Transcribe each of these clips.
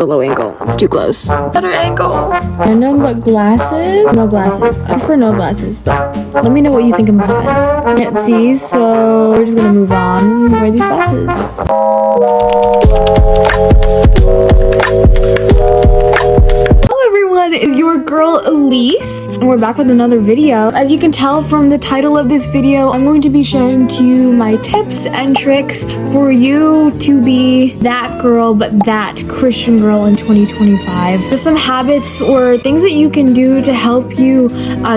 The low angle. It's too close. Better angle. Random, but glasses? No glasses. I prefer no glasses, but let me know what you think in the comments. Can't see, so we're just gonna move on. Wear these glasses. Is your girl Elise, and we're back with another video. As you can tell from the title of this video, I'm going to be sharing to you my tips and tricks for you to be that girl, but that Christian girl in 2025. Just some habits or things that you can do to help you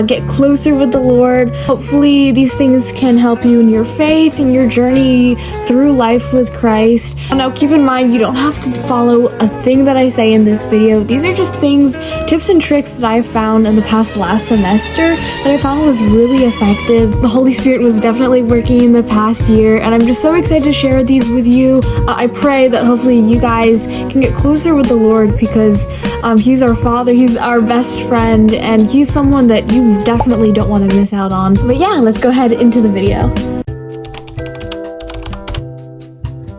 get closer with the Lord. Hopefully these things can help you in your faith and your journey through life with Christ. Now keep in mind, you don't have to follow a thing that I say in this video. These are just things, tips and tricks that I found in the last semester that I found was really effective. The Holy Spirit was definitely working in the past year, and I'm just so excited to share these with you. I pray that hopefully you guys can get closer with the Lord, because He's our Father, He's our best friend, and He's someone that you definitely don't want to miss out on. But yeah, let's go ahead into the video.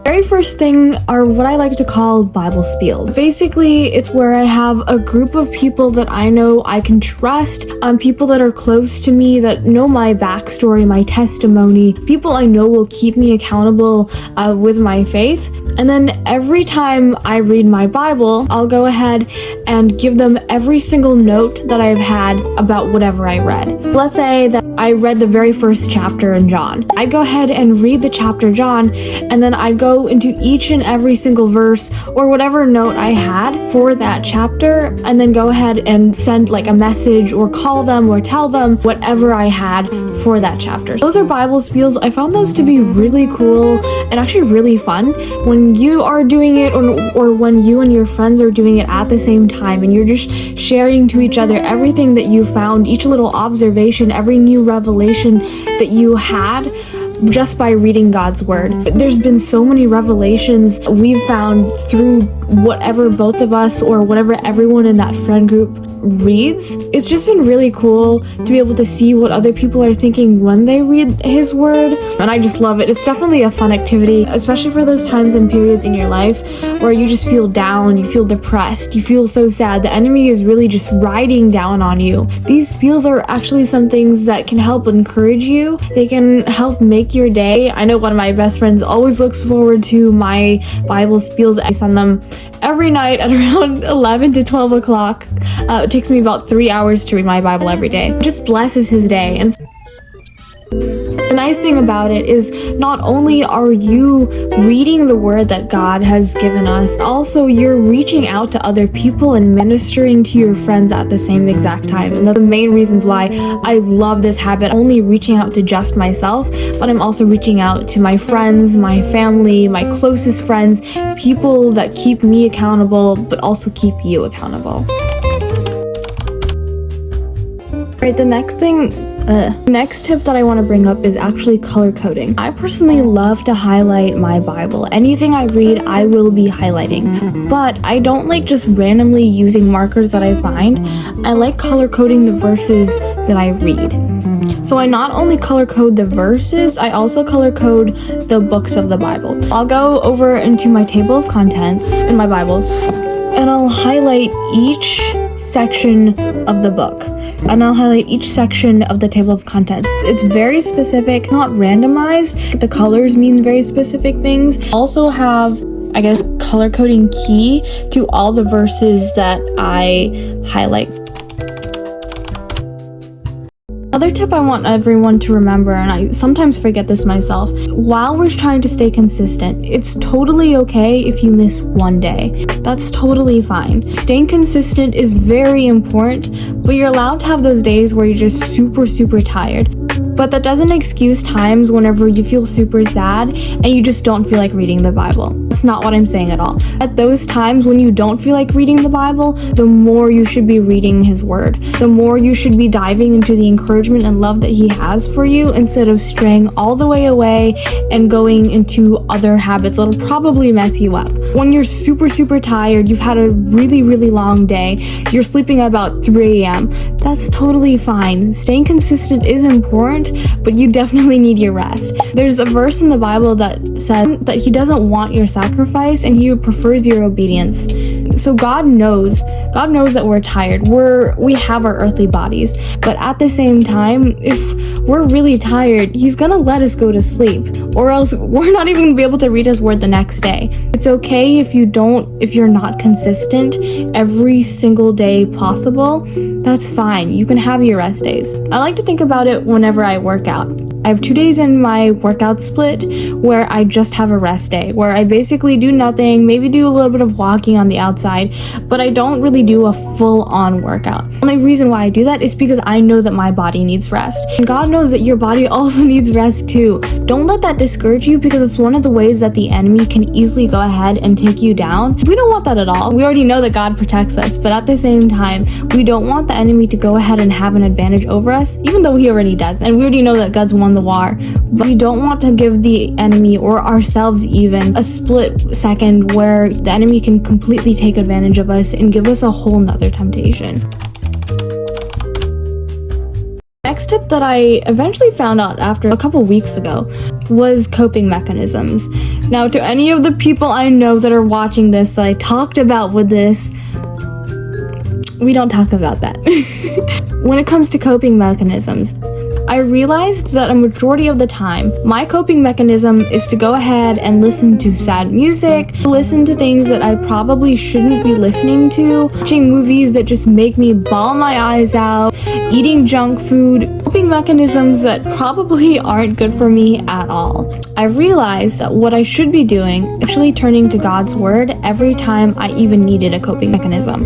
Very first thing are what I like to call Bible Spiels. Basically, it's where I have a group of people that I know I can trust, people that are close to me, that know my backstory, my testimony, people I know will keep me accountable with my faith. And then every time I read my Bible, I'll go ahead and give them every single note that I've had about whatever I read. Let's say that I read the very first chapter in John. I'd go ahead and read the chapter John, and then I'd go into each and every single verse or whatever note I had for that chapter, and then go ahead and send like a message or call them or tell them whatever I had for that chapter. Those are Bible Spiels. I found those to be really cool and actually really fun when you are doing it, or when you and your friends are doing it at the same time, and you're just sharing to each other everything that you found, each little observation, every new revelation that you had just by reading God's word. There's been so many revelations we've found through whatever both of us or whatever everyone in that friend group reads. It's just been really cool to be able to see what other people are thinking when they read His word, and I just love it. It's definitely a fun activity, especially for those times and periods in your life where you just feel down, you feel depressed, you feel so sad. The enemy is really just riding down on you. These Spiels are actually some things that can help encourage you. They can help make your day. I know one of my best friends always looks forward to my Bible Spiels. I send them every night at around 11 to 12 o'clock. It takes me about 3 hours to read my Bible every day. It just blesses his day. And the nice thing about it is not only are you reading the word that God has given us, also you're reaching out to other people and ministering to your friends at the same exact time. And the main reasons why I love this habit, only reaching out to just myself, but I'm also reaching out to my friends, my family, my closest friends, people that keep me accountable, but also keep you accountable. Alright, the next tip that I want to bring up is actually color coding. I personally love to highlight my Bible. Anything I read, I will be highlighting. But I don't like just randomly using markers that I find. I like color coding the verses that I read. So I not only color code the verses, I also color code the books of the Bible. I'll go over into my table of contents in my Bible, and I'll highlight each section of the book, and I'll highlight each section of the table of contents. It's very specific, not randomized. The colors mean very specific things. Also have, I guess, color coding key to all the verses that I highlight. Another tip I want everyone to remember, and I sometimes forget this myself, while we're trying to stay consistent, it's totally okay if you miss one day. That's totally fine. Staying consistent is very important, but you're allowed to have those days where you're just super tired. But that doesn't excuse times whenever you feel super sad and you just don't feel like reading the Bible. That's not what I'm saying at all. At those times when you don't feel like reading the Bible, the more you should be reading His word. The more you should be diving into the encouragement and love that He has for you, instead of straying all the way away and going into other habits that'll probably mess you up. When you're super tired, you've had a really long day, you're sleeping about 3 a.m., that's totally fine. Staying consistent is important, but you definitely need your rest. There's a verse in the Bible that says that He doesn't want your sacrifice and He prefers your obedience. So God knows that we're tired. We have our earthly bodies, but at the same time, if we're really tired, he's gonna let us go to sleep, or else we're not even gonna be able to read his word the next day. It's okay if you're not consistent every single day possible. That's fine. You can have your rest days. I like to think about it whenever I work out. I have 2 days in my workout split where I just have a rest day, where I basically do nothing, maybe do a little bit of walking on the outside, but I don't really do a full-on workout. The only reason why I do that is because I know that my body needs rest. And God knows that your body also needs rest too. Don't let that discourage you, because it's one of the ways that the enemy can easily go ahead and take you down. We don't want that at all. We already know that God protects us, but at the same time, we don't want the enemy to go ahead and have an advantage over us, even though he already does. And we already know that God's won the war. But we don't want to give the enemy, or ourselves even, a split second where the enemy can completely take advantage of us and give us a whole nother temptation. Next tip that I eventually found out after a couple weeks ago was coping mechanisms. Now, to any of the people I know that are watching this that I talked about with this, we don't talk about that. When it comes to coping mechanisms, I realized that a majority of the time, my coping mechanism is to go ahead and listen to sad music, listen to things that I probably shouldn't be listening to, watching movies that just make me bawl my eyes out, eating junk food, coping mechanisms that probably aren't good for me at all. I realized that what I should be doing is actually turning to God's word every time I even needed a coping mechanism.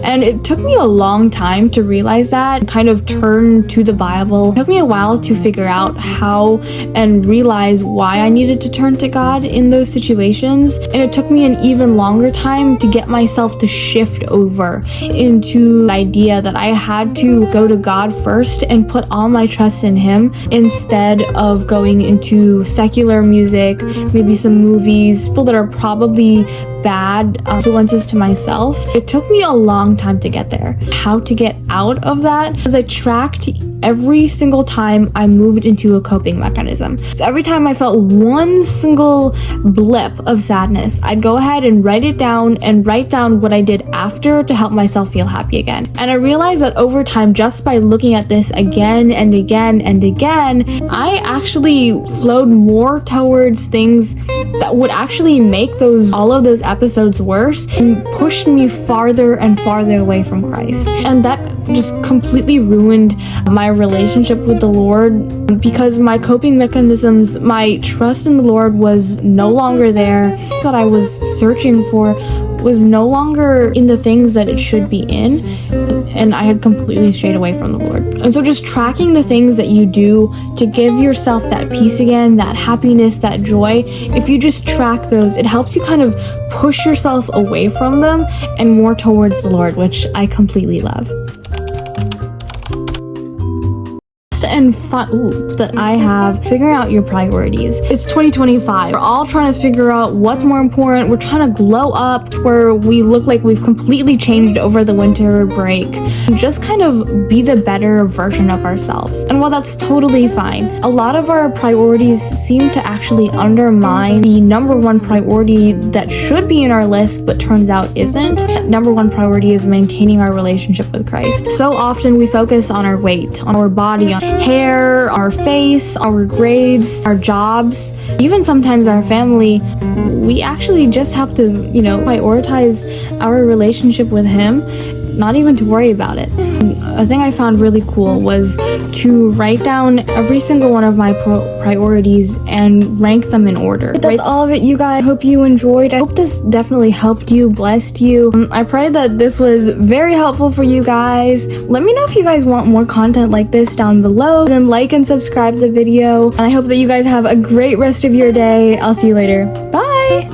And it took me a long time to realize that and kind of turn to the Bible. It took me a while to figure out how and realize why I needed to turn to God in those situations. And it took me an even longer time to get myself to shift over into the idea that I had to go to God first and put all my trust in him instead of going into secular music, maybe some movies, people that are probably bad influences to myself. It took me a long time to get there. How to get out of that was I tracked every single time I moved into a coping mechanism. So every time I felt one single blip of sadness, I'd go ahead and write it down and write down what I did after to help myself feel happy again. And I realized that over time, just by looking at this again and again and again, I actually flowed more towards things that would actually make all of those episodes worse and pushed me farther and farther away from Christ. And that just completely ruined my relationship with the Lord, because my coping mechanisms, my trust in the Lord was no longer there. That I was searching for was no longer in the things that it should be in, and I had completely strayed away from the Lord. And so just tracking the things that you do to give yourself that peace again, that happiness, that joy, if you just track those, it helps you kind of push yourself away from them and more towards the Lord, which I completely love. And fun that I have figuring out your priorities. It's 2025. We're all trying to figure out what's more important. We're trying to glow up to where we look like we've completely changed over the winter break. And just kind of be the better version of ourselves. And while that's totally fine, a lot of our priorities seem to actually undermine the number one priority that should be in our list but turns out isn't. That number one priority is maintaining our relationship with Christ. So often we focus on our weight, on our body, on hair, our face, our grades, our jobs, even sometimes our family. We actually just have to, prioritize our relationship with him, not even to worry about it. A thing I found really cool was to write down every single one of my priorities and rank them in order. That's all of it, you guys. I hope you enjoyed. I hope this definitely helped you, blessed you. I pray that this was very helpful for you guys. Let me know if you guys want more content like this down below, and then like and subscribe the video. And I hope that you guys have a great rest of your day. I'll see you later. Bye!